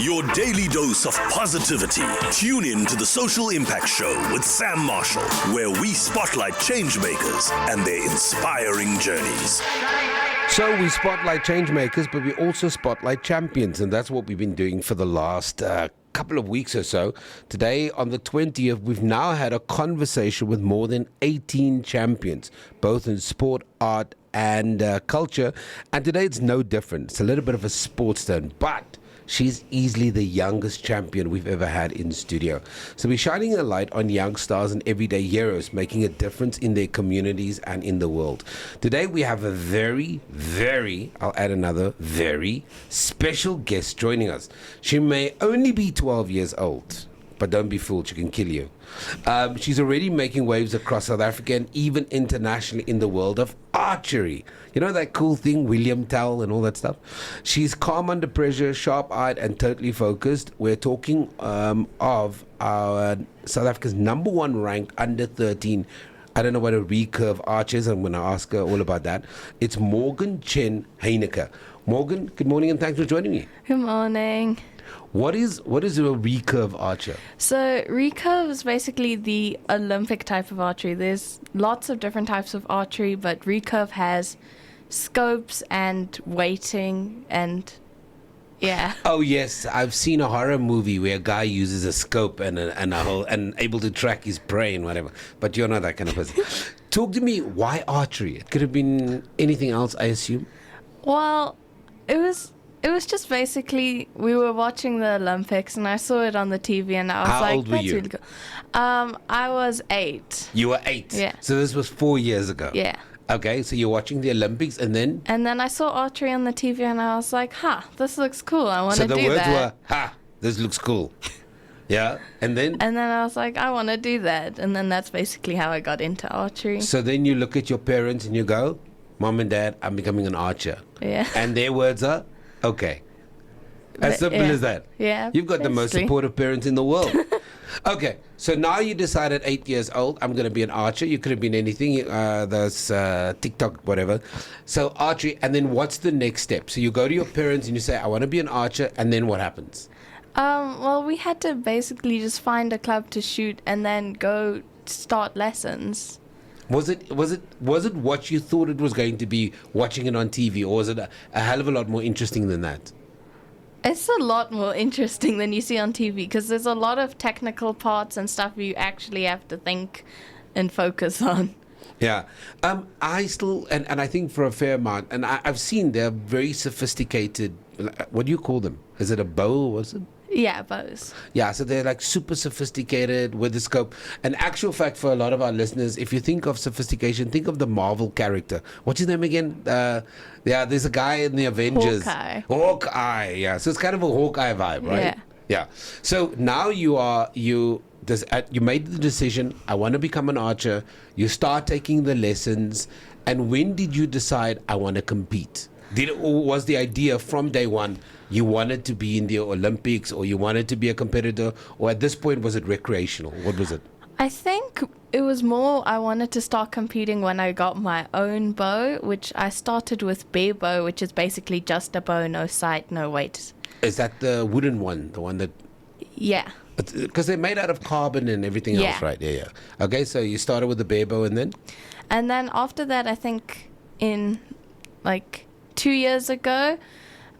Your daily dose of positivity. Tune in to the Social Impact Show with Samm Marshall, where we spotlight change makers and their inspiring journeys. So we spotlight change makers, but we also spotlight champions, and that's what we've been doing for the last couple of weeks or so. Today, on the 20th, we've now had a conversation with more than 18 champions, both in sport, art, and culture. And today it's no different. It's a little bit of a sports turn, but she's easily the youngest champion we've ever had in studio. So we're shining a light on young stars and everyday heroes making a difference in their communities and in the world. Today we have a very, I'll add another, very special guest joining us. She may only be 12 years old, but don't be fooled, she can kill you. She's already making waves across South Africa and even internationally in the world of archery. You know that cool thing, William Tell and all that stuff? She's calm under pressure, sharp-eyed and totally focused. We're talking of our South Africa's number one ranked under 13. I don't know what a recurve arch is. I'm going to ask her all about that. It's Morgan Chen-Heyneke. Morgan, good morning and thanks for joining me. Good morning. What is a recurve archer? So recurve is basically the Olympic type of archery. There's lots of different types of archery, but recurve has scopes and weighting and yeah. Oh yes, I've seen a horror movie where a guy uses a scope and able to track his prey and whatever. But you're not that kind of person. Talk to me. Why archery? It could have been anything else, I assume. Well, it was just basically we were watching the Olympics and I saw it on the TV and I was How like, old were that's you? really cool. I was 8. You were 8. Yeah. So this was 4 years ago. Yeah. Okay, so you're watching the Olympics and then? And then I saw archery on the TV and I was like, this looks cool. I want to do that. So the words were, this looks cool. Yeah, and then? And then I was like, I want to do that. And then that's basically how I got into archery. So then you look at your parents and you go, Mom and Dad, I'm becoming an archer. Yeah. And their words are, okay. As simple as that. Yeah. You've got the most supportive parents in the world. Okay, so now you decide at 8 years old, I'm going to be an archer. You could have been anything, there's TikTok, whatever. So archery, and then what's the next step? So you go to your parents and you say, I want to be an archer, and then what happens? Well, we had to basically just find a club to shoot and then go start lessons. Was it what you thought it was going to be watching it on TV, or was it a hell of a lot more interesting than that? It's a lot more interesting than you see on TV because there's a lot of technical parts and stuff you actually have to think and focus on. Yeah. I still, and I think for a fair amount, and I've seen they're very sophisticated, what do you call them? Is it a bow, was it? Yeah, bows. Yeah, so they're like super sophisticated with the scope. An actual fact for a lot of our listeners, if you think of sophistication, think of the Marvel character. What's his name again? There's a guy in the Avengers. Hawkeye, yeah. So it's kind of a Hawkeye vibe, right? Yeah. Yeah. So now you made the decision, I want to become an archer. You start taking the lessons. And when did you decide, I want to compete? Or was the idea from day one, you wanted to be in the Olympics or you wanted to be a competitor? Or at this point, was it recreational? What was it? I think it was more I wanted to start competing when I got my own bow, which I started with bear bow, which is basically just a bow, no sight, no weight. Is that the wooden one? The one that... Yeah. Because they're made out of carbon and everything else, right? Yeah. Okay, so you started with the bear bow and then? And then after that, I think in 2 years ago,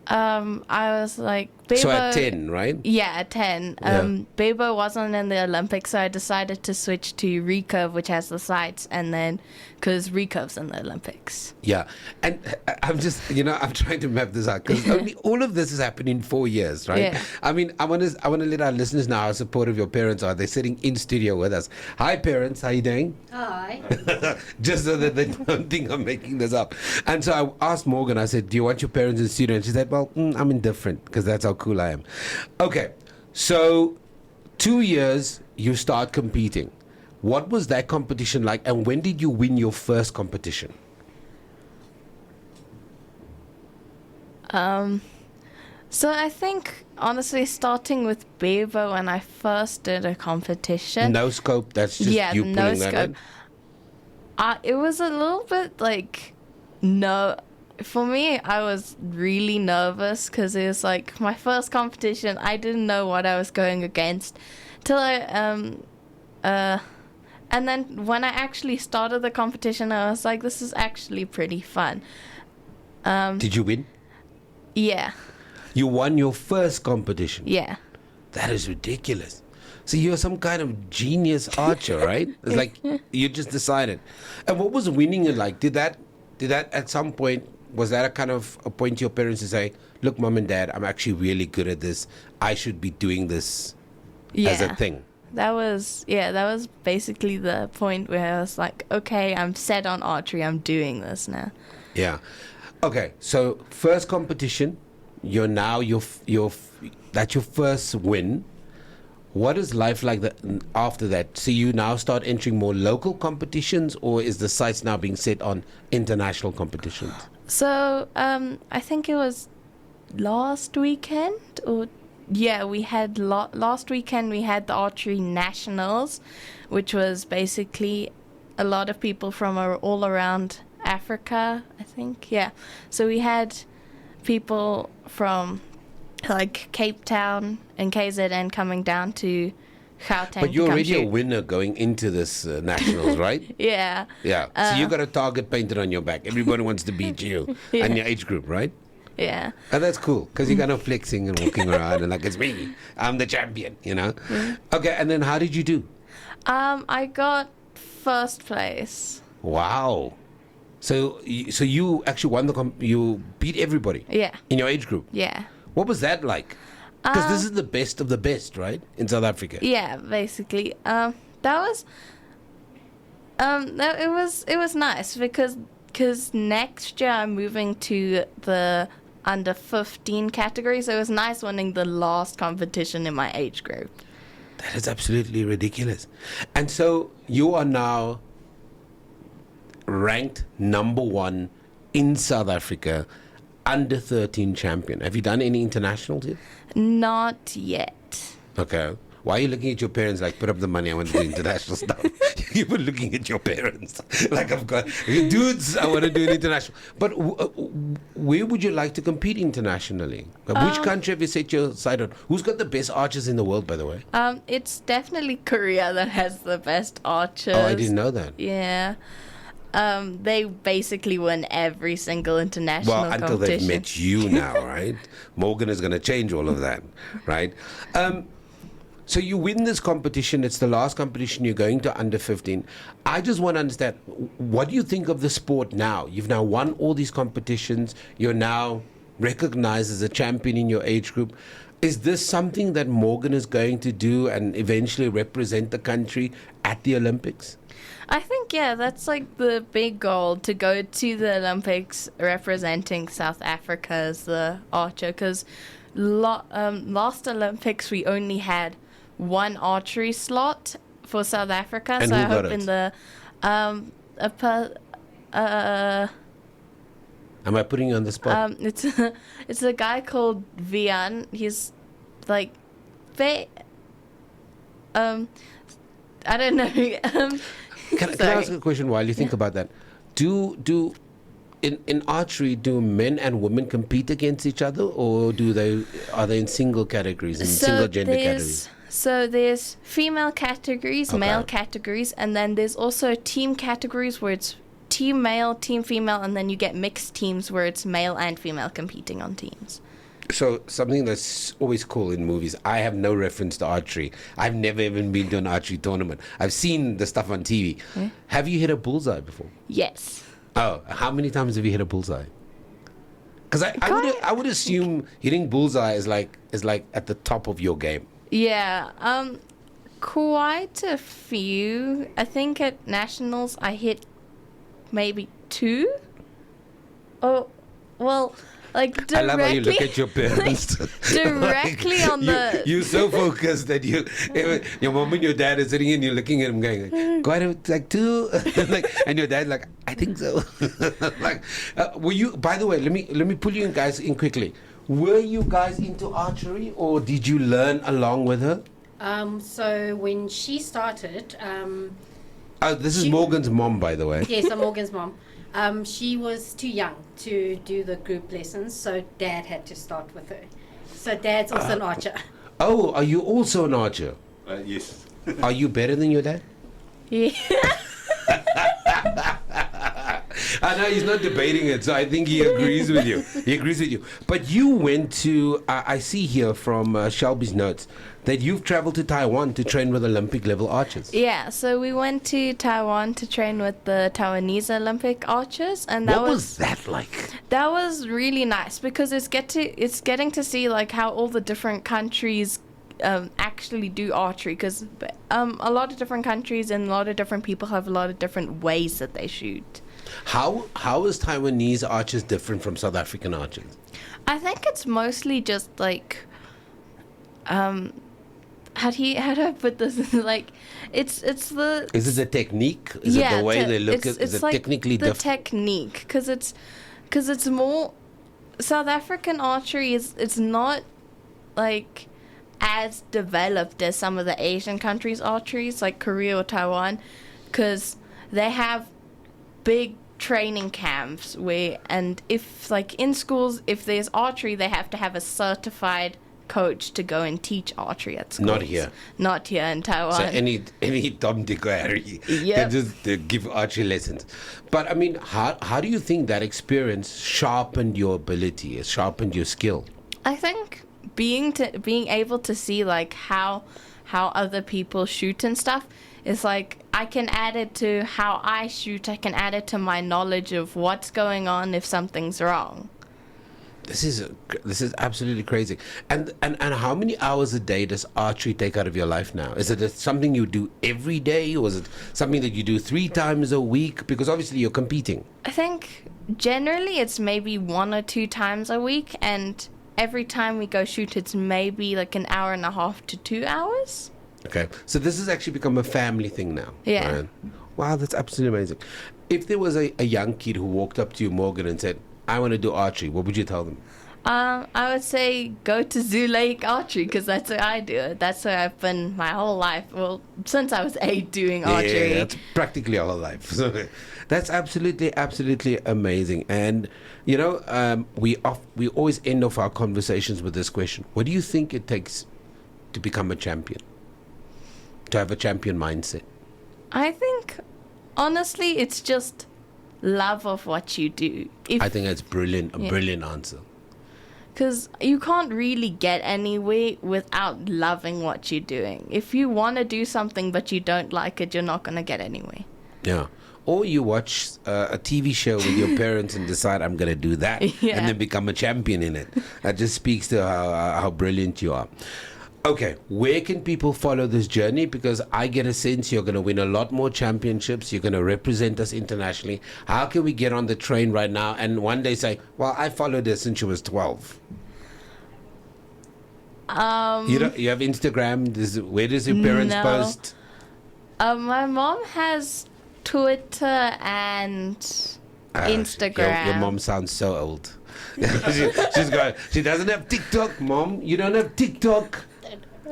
I was like... Bebo, so at 10, right? Yeah, at 10. Bebo wasn't in the Olympics, so I decided to switch to recurve, which has the sights, and then, because recurve's in the Olympics. Yeah, and I'm just, I'm trying to map this out, because all of this has happened in 4 years, right? Yeah. I mean, I want to let our listeners know how supportive your parents are. They're sitting in studio with us. Hi, parents. How you doing? Hi. Just so that they don't think I'm making this up. And so I asked Morgan, I said, do you want your parents in studio? And she said, well, I'm indifferent, because that's how cool I am. Okay, so 2 years you start competing. What was that competition like, and when did you win your first competition? So I think, honestly, starting with Bevo when I first did a competition. No scope, that's just you pulling that in? It was a little bit like, no, for me, I was really nervous because it was like my first competition. I didn't know what I was going against till and then when I actually started the competition, I was like, this is actually pretty fun. Did you win? Yeah. You won your first competition. Yeah. That is ridiculous. So you're some kind of genius archer, right? It's like you just decided. And what was winning like? Did that at some point, was that a kind of a point to your parents to say, look, mom and dad, I'm actually really good at this. I should be doing this as a thing. That was basically the point where I was like, okay, I'm set on archery. I'm doing this now. Yeah. Okay. So first competition, you're now that's your first win. What is life like after that? So you now start entering more local competitions, or is the sights now being set on international competitions? So I think it was last weekend, we had last weekend we had the archery nationals, which was basically a lot of people from all around Africa, I think. Yeah. So we had people from like Cape Town and KZN coming down to Gauteng. But you're already a winner going into this nationals, right? Yeah. Yeah. So you got a target painted on your back. Everybody wants to beat you and your age group, right? Yeah. And that's cool because you're kind of flexing and walking around and like, it's me. I'm the champion, you know? Okay. And then how did you do? I got first place. Wow. So you actually won you beat everybody. Yeah. In your age group. Yeah. What was that like? Because this is the best of the best, right? In South Africa. Yeah, basically. That was it was nice because next year I'm moving to the under 15 category, so it was nice winning the last competition in my age group. That is absolutely ridiculous. And so you are now ranked number 1 in South Africa, under 13 champion. Have you done any internationals yet? Not yet. Okay. Why are you looking at your parents like, put up the money, I want to do international stuff? You were looking at your parents like, I've got, dudes, I want to do an international. But where would you like to compete internationally? Which country have you set your sight on? Who's got the best archers in the world, by the way? It's definitely Korea that has the best archers. Oh, I didn't know that. Yeah. They basically win every single international competition. Well, until they've met you now, right? Morgan is going to change all of that, right? So you win this competition. It's the last competition you're going to under 15. I just want to understand, what do you think of the sport now? You've now won all these competitions. You're now recognized as a champion in your age group. Is this something that Morgan is going to do and eventually represent the country at the Olympics? I think, yeah, that's like the big goal, to go to the Olympics representing South Africa as the archer, because last Olympics we only had one archery slot for South Africa. And so who I got hope it? in the Am I putting you on the spot? it's a guy called Vian. He's like I don't know. Can I ask a question while you think about that? In archery, do men and women compete against each other, or are they in single categories, single gender categories? So there's female categories, Okay. male categories, and then there's also team categories where it's team male, team female, and then you get mixed teams where it's male and female competing on teams. So something that's always cool in movies. I have no reference to archery. I've never even been to an archery tournament. I've seen the stuff on TV. Yeah. Have you hit a bullseye before? Yes. Oh, how many times have you hit a bullseye? Because I would assume hitting bullseye is like at the top of your game. Yeah. Quite a few. I think at nationals I hit maybe 2. Oh, well. Like directly, I love how you look at your parents. Directly on the. You're so focused that your mom and your dad are sitting and you're looking at them going, quite like 2, and your dad like, I think so. Were you? By the way, let me pull you guys in quickly. Were you guys into archery, or did you learn along with her? So when she started, This is Morgan's mom, by the way. yes, I'm Morgan's mom. She was too young to do the group lessons, so Dad had to start with her. So Dad's also an archer. Oh, are you also an archer? Yes. Are you better than your dad? Yeah. I know he's not debating it, so I think he agrees with you. He agrees with you. But you went to, I see here from Shelby's notes, that you've traveled to Taiwan to train with Olympic level archers. Yeah, so we went to Taiwan to train with the Taiwanese Olympic archers, and What was that like? that was really nice because it's getting to see like how all the different countries actually do archery, because a lot of different countries and a lot of different people have a lot of different ways that they shoot. How is Taiwanese archers different from South African archers? I think it's mostly just like how do I put this? Like it's the Is it the technique? Is it the way they look? Is it like technically the different? technique? Because it's more South African archery it's not like as developed as some of the Asian countries' archeries, like Korea or Taiwan, because they have big training camps and if like in schools, if there's archery, they have to have a certified coach to go and teach archery at schools. Not here in Taiwan. So any Tom, Dick, or Harry Yep. can just give archery lessons. But I mean, how do you think that experience sharpened your ability, sharpened your skill? I think being able to see like how other people shoot and stuff is like I can add it to how I shoot. I can add it to my knowledge of what's going on if something's wrong. This is absolutely crazy. And how many hours a day does archery take out of your life now? Is it something you do every day, or is it something that you do 3 times a week? Because obviously you're competing. I think generally it's maybe 1 or 2 times a week, and every time we go shoot, it's maybe like an hour and a half to 2 hours. Okay, so this has actually become a family thing now. Yeah. Right? Wow, that's absolutely amazing. If there was a young kid who walked up to you, Morgan, and said, I want to do archery, what would you tell them? I would say go to Zoo Lake Archery, because that's where I do it. That's where I've been my whole life. Well, since I was 8 doing archery. Yeah, that's practically our whole life. So that's absolutely amazing. And, you know, we always end off our conversations with this question. What do you think it takes to become a champion? To have a champion mindset? I think, honestly, it's just love of what you do. I think that's brilliant. Brilliant answer. Because you can't really get anywhere without loving what you're doing. If you want to do something but you don't like it, you're not going to get anywhere. Yeah. Or you watch a TV show with your parents and decide, I'm going to do that, Yeah. and then become a champion in it. That just speaks to how brilliant you are. Okay, where can people follow this journey? Because I get a sense you're going to win a lot more championships. You're going to represent us internationally. How can we get on the train right now and one day say, well, I followed her since she was 12? You have Instagram? Where does your parents No. post? My mom has Twitter and Instagram. Your mom sounds so old. She doesn't have TikTok, Mom. You don't have TikTok.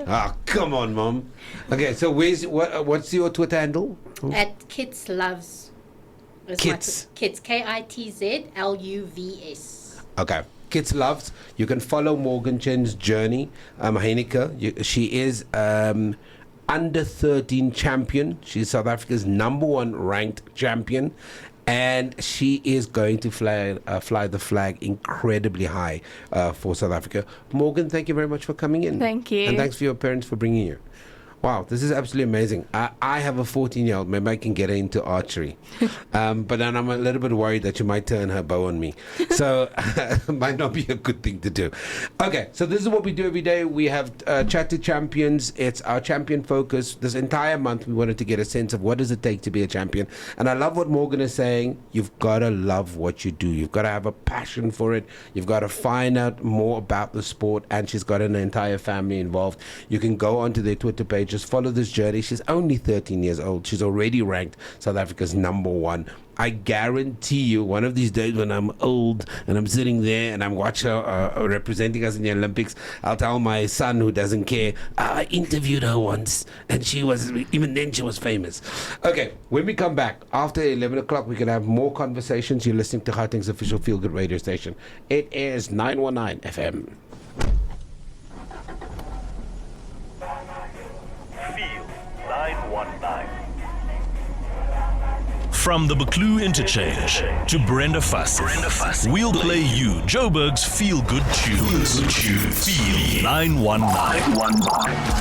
Ah, come on, Mom. Okay, so what's your Twitter handle? At Kids Loves. is Kids. Kids. KITZLUVS. Okay. Kids Loves. You can follow Morgan Chen's journey. Chen-Heyneke. She is under 13 champion. She's South Africa's #1 ranked champion. And she is going to fly the flag incredibly high for South Africa. Morgan, thank you very much for coming in. Thank you. And thanks for your parents for bringing you. Wow, this is absolutely amazing. I have a 14-year-old. Maybe I can get her into archery. But then I'm a little bit worried that she might turn her bow on me. So it might not be a good thing to do. Okay, so this is what we do every day. We have Chat to Champions. It's our champion focus. This entire month, we wanted to get a sense of what does it take to be a champion. And I love what Morgan is saying. You've got to love what you do. You've got to have a passion for it. You've got to find out more about the sport. And she's got an entire family involved. You can go onto their Twitter page just follow this journey. She's only 13 years old. She's already ranked South Africa's #1. I guarantee you, one of these days when I'm old and I'm sitting there and I'm watching her representing us in the Olympics, I'll tell my son who doesn't care, I interviewed her once and even then she was famous. Okay, when we come back, after 11 o'clock, we can have more conversations. You're listening to Gauteng's official Feel Good radio station. It is 919 FM. Feel 919. From the Buklou Interchange to Brenda Fassie, we'll play you Joburg's Feel Good Tunes. Feel 919.